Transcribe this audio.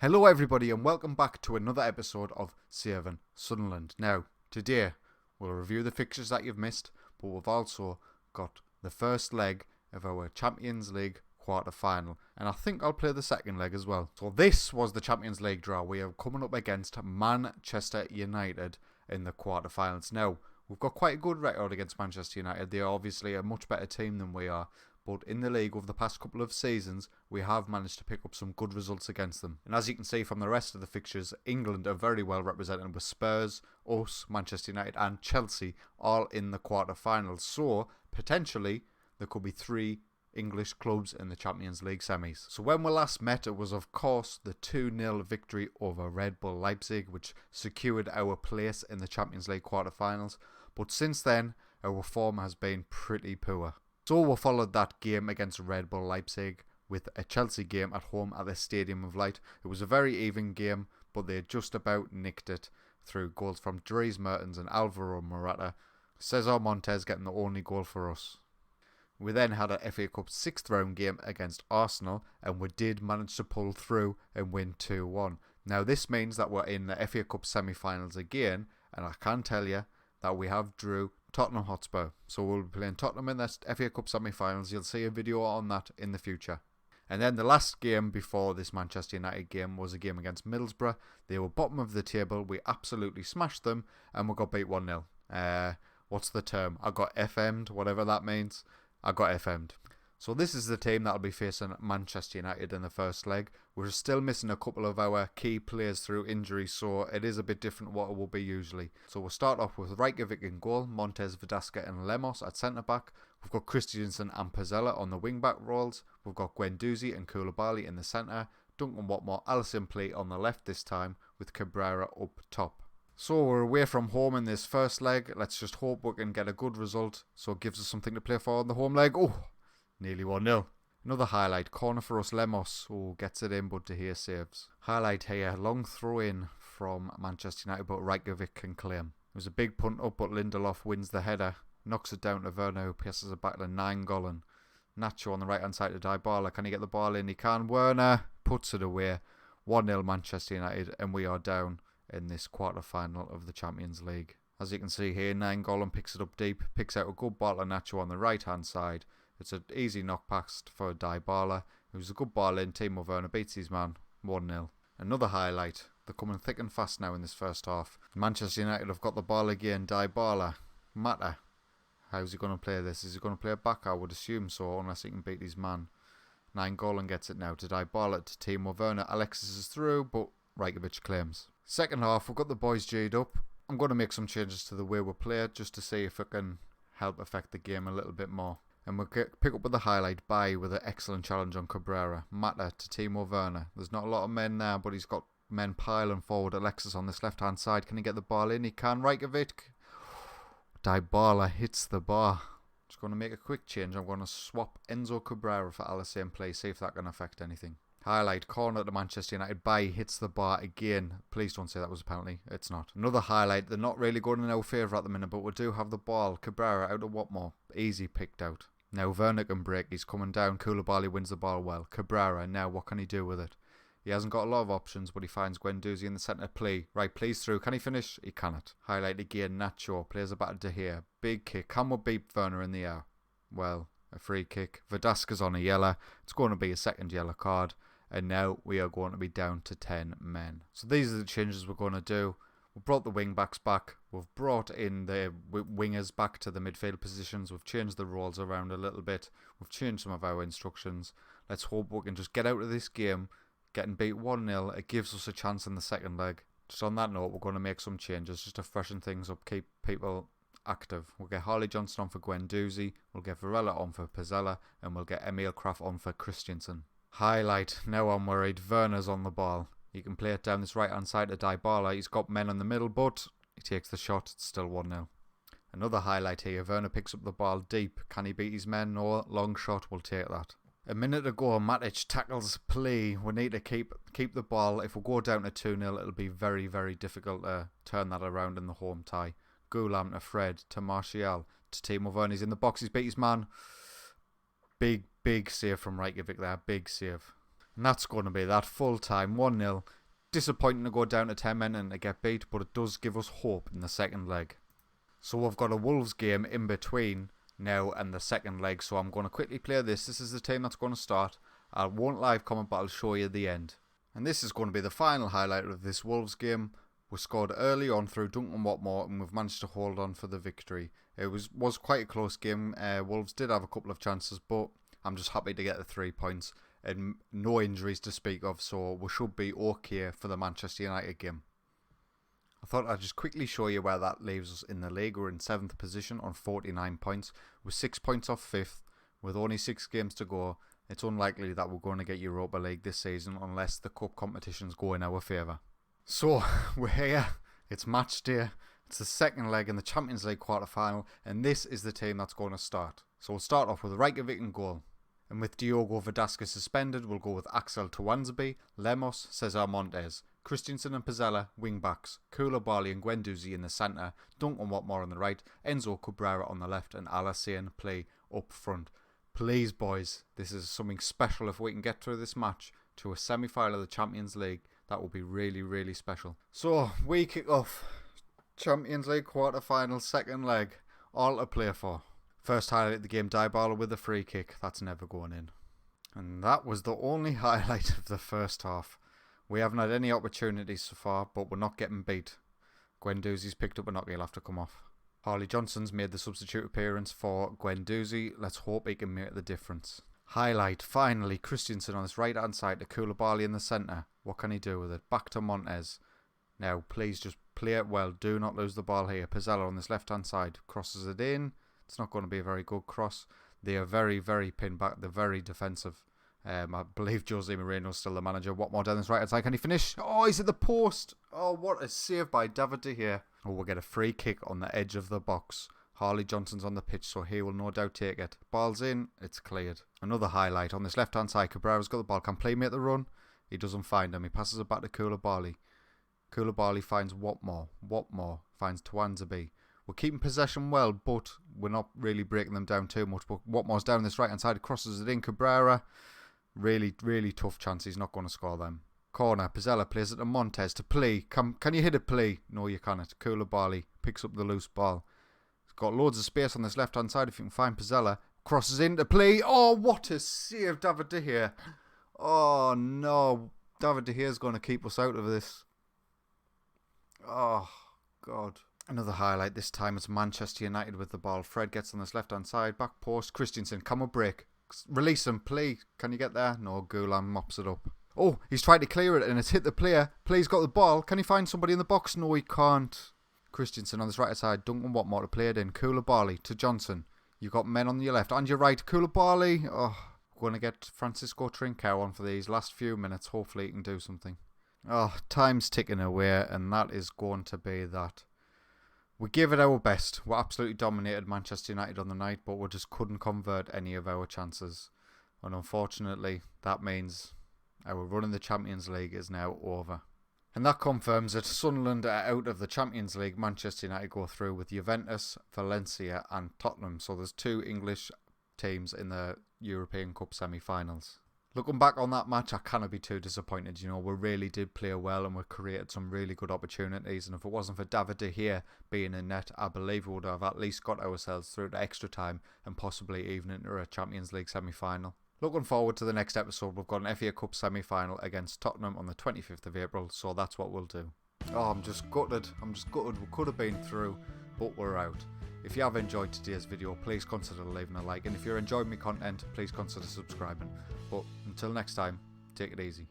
Hello everybody and welcome back to another episode of FM18 Sunderland. Now, today we'll review the fixtures that you've missed, but we've also got the first leg of our Champions League quarter-final, and I think I'll play the second leg as well. So this was the Champions League draw. We are coming up against Manchester United in the quarter-finals. Now, we've got quite a good record against Manchester United. They're obviously a much better team than we are. But in the league over the past couple of seasons, we have managed to pick up some good results against them. And as you can see from the rest of the fixtures, England are very well represented with Spurs, us, Manchester United and Chelsea all in the quarter-finals. So, potentially, there could be 3 English clubs in the Champions League semis. So when we last met, it was of course the 2-0 victory over Red Bull Leipzig, which secured our place in the Champions League quarter-finals. But since then, our form has been pretty poor. So we followed that game against Red Bull Leipzig with a Chelsea game at home at the Stadium of Light. It was a very even game, but they just about nicked it through goals from Dries Mertens and Alvaro Morata. Cesar Montes getting the only goal for us. We then had a FA Cup 6th round game against Arsenal, and we did manage to pull through and win 2-1. Now this means that we're in the FA Cup semi-finals again, and I can tell you that we have drew Tottenham Hotspur. So we'll be playing Tottenham in the FA Cup semi-finals. You'll see a video on that in the future. And then the last game before this Manchester United game was a game against Middlesbrough. They were bottom of the table. We absolutely smashed them and we got beat 1-0. What's the term? I got FM'd, whatever that means. I got FM'd. So this is the team that'll be facing Manchester United in the first leg. We're still missing a couple of our key players through injury, so it is a bit different what it will be usually. So we'll start off with Reykjavik in goal, Montes, Verdasca and Lemos at centre-back. We've got Christensen and Pizzella on the wing-back roles. We've got Guendouzi and Koulibaly in the centre. Duncan Watmore, Alisson play on the left this time, with Cabrera up top. So we're away from home in this first leg. Let's just hope we can get a good result, so it gives us something to play for on the home leg. Oh! Nearly 1-0. Another highlight, corner for us, Lemos, who gets it in but De Gea saves. Highlight here, long throw in from Manchester United but Reykjavik can claim. It was a big punt up but Lindelof wins the header, knocks it down to Werner who passes it back to Nainggolan. Nacho on the right hand side to Dybala, can he get the ball in? He can. Werner puts it away. 1-0 Manchester United and we are down in this quarter final of the Champions League. As you can see here, Nainggolan picks it up deep, picks out a good ball to Nacho on the right hand side. It's an easy knock pass for Dybala. It was a good ball in. Timo Werner beats his man 1-0. Another highlight. They're coming thick and fast now in this first half. Manchester United have got the ball again. Dybala. Mata. How's he going to play this? Is he going to play it back? I would assume so, unless he can beat his man. Nainggolan gets it now to Dybala to Timo Werner. Alexis is through, but Reykjavik claims. Second half, we've got the boys G'd up. I'm going to make some changes to the way we play it just to see if it can help affect the game a little bit more. And we'll pick up with the highlight by with an excellent challenge on Cabrera. Mata to Timo Werner. There's not a lot of men there, but he's got men piling forward. Alexis on this left-hand side. Can he get the ball in? He can. Reykjavik. Dybala hits the bar. Just going to make a quick change. I'm going to swap Enzo Cabrera for Alisson play. See if that can affect anything. Highlight, corner to Manchester United. Bay hits the bar again. Please don't say that was a penalty. It's not. Another highlight. They're not really going in our favour at the minute, but we do have the ball. Cabrera out of Watmore. Easy picked out. Now Werner can break, he's coming down, Koulibaly wins the ball well. Cabrera, now what can he do with it? He hasn't got a lot of options, but he finds Guendouzi in the centre play. Right, plays through, can he finish? He cannot. Highlight again, Nacho, plays it back to De Gea. Big kick, can we beat Werner in the air? Well, a free kick. Verdasca's on a yellow, it's going to be a second yellow card. And now we are going to be down to 10 men. So these are the changes we're going to do. We've brought the wing backs back. We've brought in the wingers back to the midfield positions. We've changed the roles around a little bit. We've changed some of our instructions. Let's hope we can just get out of this game. Getting beat 1-0, it gives us a chance in the second leg. Just on that note, we're going to make some changes just to freshen things up, keep people active. We'll get Harley Johnson on for Guendouzi. We'll get Varela on for Pizzella. And we'll get Emil Kraft on for Christensen. Highlight, now I'm worried. Werner's on the ball. He can play it down this right hand side to Dybala. He's got men in the middle, but he takes the shot. It's still 1-0. Another highlight here. Werner picks up the ball deep. Can he beat his men? No. Long shot. We'll take that. A minute ago, Matic tackles play. We need to keep the ball. If we go down to 2-0, it'll be very, very difficult to turn that around in the home tie. Gulam to Fred to Martial to Timo Werner. He's in the box. He's beat his man. Big save from Reykjavik there. Big save. And that's going to be that full time 1-0. Disappointing to go down to 10 men and to get beat, but it does give us hope in the second leg. So we've got a Wolves game in between now and the second leg, so I'm going to quickly play this. This is the team that's going to start. I won't live comment, but I'll show you the end. And this is going to be the final highlight of this Wolves game. We scored early on through Duncan Watmore and we've managed to hold on for the victory. It was quite a close game. Wolves did have a couple of chances, but I'm just happy to get the 3 points and no injuries to speak of, so we should be okay for the Manchester United game. I thought I'd just quickly show you where that leaves us in the league. We're in 7th position on 49 points. We're 6 points off 5th with only 6 games to go. It's unlikely that we're going to get Europa League this season unless the cup competitions go in our favour. So, we're here. It's match day. It's the second leg in the Champions League quarter-final, and this is the team that's going to start. So we'll start off with Reykjavik in goal. And with Diogo Verdasca suspended, we'll go with Axel Tuanzebe, Lemos, Cesar Montes, Christensen and Pizzella, wing-backs, Koulibaly and Guendouzi in the centre, Duncan Watmore on the right, Enzo Cabrera on the left, and Alassane play up front. Please, boys, this is something special. If we can get through this match to a semi-final of the Champions League, that will be really, really special. So, we kick off. Champions League quarter-final, second leg, all to play for. First highlight of the game, Dybala with a free kick. That's never going in. And that was the only highlight of the first half. We haven't had any opportunities so far, but we're not getting beat. Guendouzi's picked up a knock, he'll have to come off. Harley Johnson's made the substitute appearance for Guendouzi. Let's hope he can make the difference. Highlight, finally, Christensen on his right-hand side to Koulibaly in the centre. What can he do with it? Back to Montes. Now, please just play it well. Do not lose the ball here. Pizzella on this left-hand side crosses it in. It's not going to be a very good cross. They are very, very pinned back. They're very defensive. I believe Jose Mourinho's still the manager. Watmore down this right-hand side. Can he finish? Oh, he's at the post. Oh, what a save by David De Gea. Oh, we'll get a free kick on the edge of the box. Harley Johnson's on the pitch, so he will no doubt take it. Ball's in. It's cleared. Another highlight. On this left-hand side, Cabrera's got the ball. Can play make the run? He doesn't find him. He passes it back to Koulibaly. Koulibaly finds Watmore. Watmore finds Tuanzebe. We're keeping possession well, but we're not really breaking them down too much. But Watmore's down this right-hand side, crosses it in. Cabrera, really, really tough chance. He's not going to score them. Corner, Pizzella plays it to Montes to play. Can you hit a play? No, you cannot. Koulibaly picks up the loose ball. He's got loads of space on this left-hand side. If you can find Pizzella, crosses in to play. Oh, what a save, David De Gea. Oh, no. David De Gea's going to keep us out of this. Oh, God. Another highlight. This time it's Manchester United with the ball. Fred gets on this left-hand side. Back post. Christensen. Come on, break. Release him. Play. Can you get there? No. Gulam mops it up. Oh, he's tried to clear it and it's hit the player. Play's got the ball. Can he find somebody in the box? No, he can't. Christensen on this right side. Duncan Watmore to play it in. Koulibaly to Johnson. You've got men on your left and your right. Koulibaly. Oh, we're going to get Francisco Trincao on for these last few minutes. Hopefully he can do something. Oh, time's ticking away and that is going to be that. We gave it our best. We absolutely dominated Manchester United on the night, but we just couldn't convert any of our chances. And unfortunately, that means our run in the Champions League is now over. And that confirms that Sunderland are out of the Champions League. Manchester United go through with Juventus, Valencia and Tottenham. So there's 2 English teams in the European Cup semi-finals. Looking back on that match, I cannot be too disappointed. You know, we really did play well and we created some really good opportunities. And if it wasn't for David De Gea being in net, I believe we would have at least got ourselves through to extra time and possibly even into a Champions League semi-final. Looking forward to the next episode. We've got an FA Cup semi-final against Tottenham on the 25th of April. So that's what we'll do. Oh, I'm just gutted. We could have been through, but we're out. If you have enjoyed today's video, please consider leaving a like. And if you're enjoying my content, please consider subscribing. But until next time, take it easy.